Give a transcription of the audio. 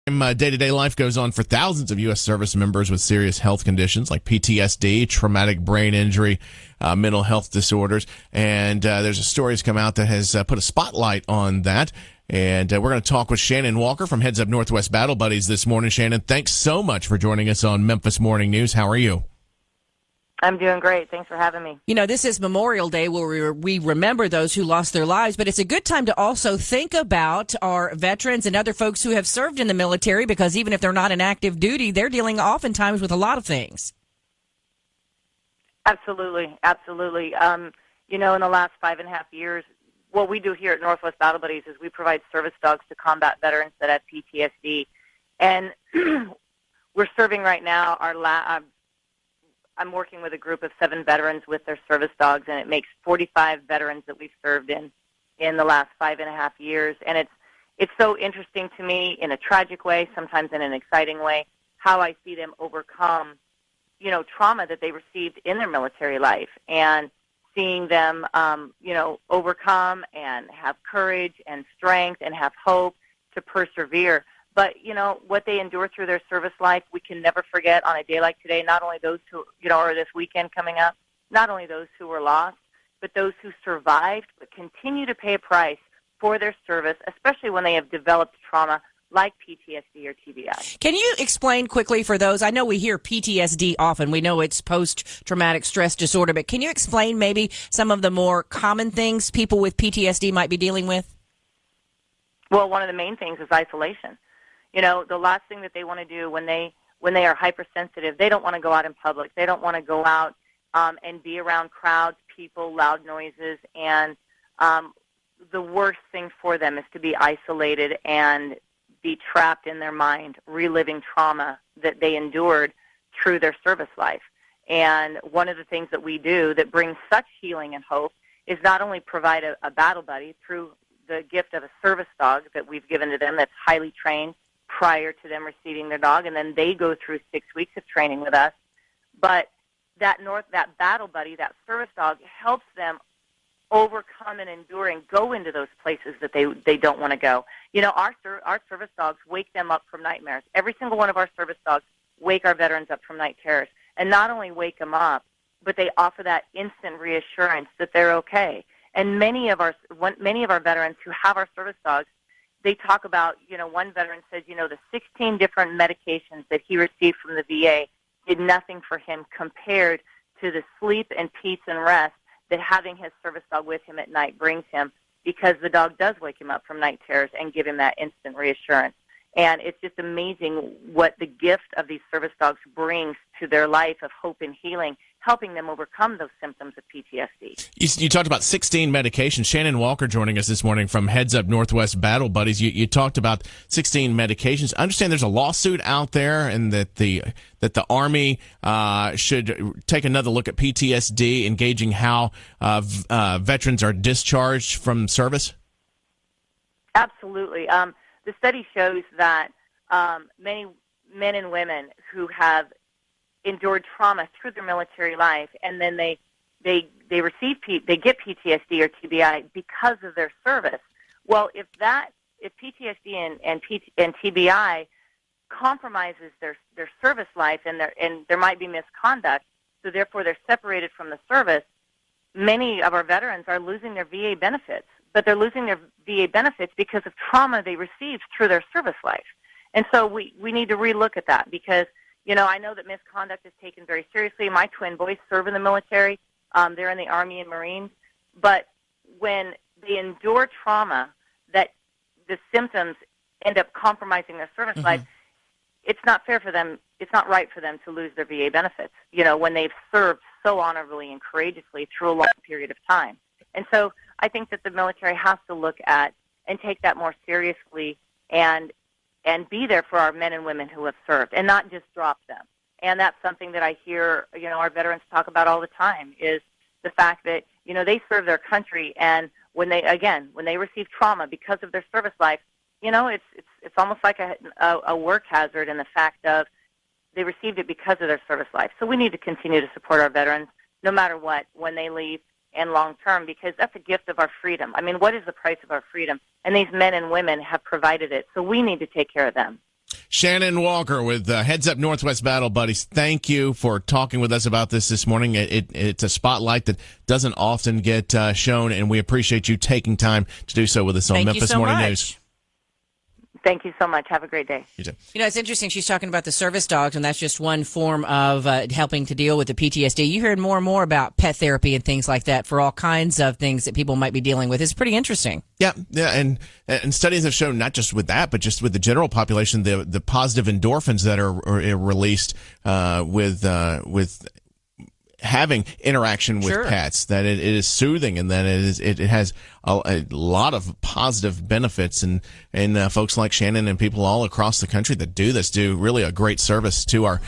Day-to-day life goes on for thousands of U.S. service members with serious health conditions like PTSD, traumatic brain injury, mental health disorders. And there's a story that's come out that has put a spotlight on that. And we're going to talk with Shannon Walker from Heads Up Northwest Battle Buddies this morning. Shannon, thanks so much for joining us on Memphis Morning News. How are you? I'm doing great. Thanks for having me. You know, this is Memorial Day where we remember those who lost their lives, but it's a good time to also think about our veterans and other folks who have served in the military, because even if they're not in active duty, they're dealing oftentimes with a lot of things. Absolutely. You know, in the last 5.5 years, what we do here at Northwest Battle Buddies is we provide service dogs to combat veterans that have PTSD. And we're serving right now I'm working with a group of 7 veterans with their service dogs, and it makes 45 veterans that we've served in the last 5.5 years. And it's so interesting to me in a tragic way, sometimes in an exciting way, how I see them overcome, you know, trauma that they received in their military life, and seeing them, you know, overcome and have courage and strength and have hope to persevere. But, you know, what they endure through their service life, we can never forget on a day like today, not only those who, you know, or this weekend coming up, not only those who were lost, but those who survived but continue to pay a price for their service, especially when they have developed trauma like PTSD or TBI. Can you explain quickly for those? I know we hear PTSD often. We know it's post-traumatic stress disorder, but can you explain maybe some of the more common things people with PTSD might be dealing with? Well, one of the main things is isolation. You know, the last thing that they want to do when they are hypersensitive, they don't want to go out in public. They don't want to go out and be around crowds, people, loud noises, and the worst thing for them is to be isolated and be trapped in their mind, reliving trauma that they endured through their service life. And one of the things that we do that brings such healing and hope is not only provide a battle buddy through the gift of a service dog that we've given to them that's highly trained prior to them receiving their dog, and then they go through 6 weeks of training with us. But that battle buddy, that service dog, helps them overcome and endure and go into those places that they don't want to go. You know, our service dogs wake them up from nightmares. Every single one of our service dogs wake our veterans up from night terrors, and not only wake them up, but they offer that instant reassurance that they're okay. And many of our veterans who have our service dogs, they talk about, you know, one veteran said, you know, the 16 different medications that he received from the VA did nothing for him compared to the sleep and peace and rest that having his service dog with him at night brings him, because the dog does wake him up from night terrors and give him that instant reassurance. And it's just amazing what the gift of these service dogs brings to their life of hope and healing, helping them overcome those symptoms of PTSD. You talked about 16 medications. Shannon Walker joining us this morning from Heads Up Northwest Battle Buddies. You talked about 16 medications. I understand there's a lawsuit out there, and that the Army should take another look at PTSD, engaging how veterans are discharged from service. Absolutely. The study shows that many men and women who have endured trauma through their military life, and then they get PTSD or TBI because of their service. Well, if PTSD and TBI compromises their service life, and there might be misconduct, so therefore they're separated from the service, many of our veterans are losing their VA benefits. But they're losing their VA benefits because of trauma they received through their service life. And so we need to relook at that, because, you know, I know that misconduct is taken very seriously. My twin boys serve in the military. They're in the Army and Marines. But when they endure trauma, that the symptoms end up compromising their service life, it's not fair for them. It's not right for them to lose their VA benefits, you know, when they've served so honorably and courageously through a long period of time. And so I think that the military has to look at and take that more seriously, and be there for our men and women who have served, and not just drop them. And that's something that I hear, you know, our veterans talk about all the time, is the fact that, you know, they serve their country, and when they receive trauma because of their service life, you know, it's almost like a work hazard, in the fact of they received it because of their service life. So we need to continue to support our veterans no matter what, when they leave, and long term, because that's a gift of our freedom. I mean, what is the price of our freedom? And these men and women have provided it, so we need to take care of them. Shannon Walker with Heads Up Northwest Battle Buddies. Thank you for talking with us about this morning. It's a spotlight that doesn't often get shown, and we appreciate you taking time to do so with us on Memphis Morning News. Thank you so much. Have a great day. You too. You know, it's interesting. She's talking about the service dogs, and that's just one form of helping to deal with the PTSD. You hear more and more about pet therapy and things like that for all kinds of things that people might be dealing with. It's pretty interesting. Yeah, and studies have shown not just with that, but just with the general population, the positive endorphins that are released with having interaction with pets, that it is soothing, and that it has a lot of positive benefits, and folks like Shannon and people all across the country that do this do really a great service to our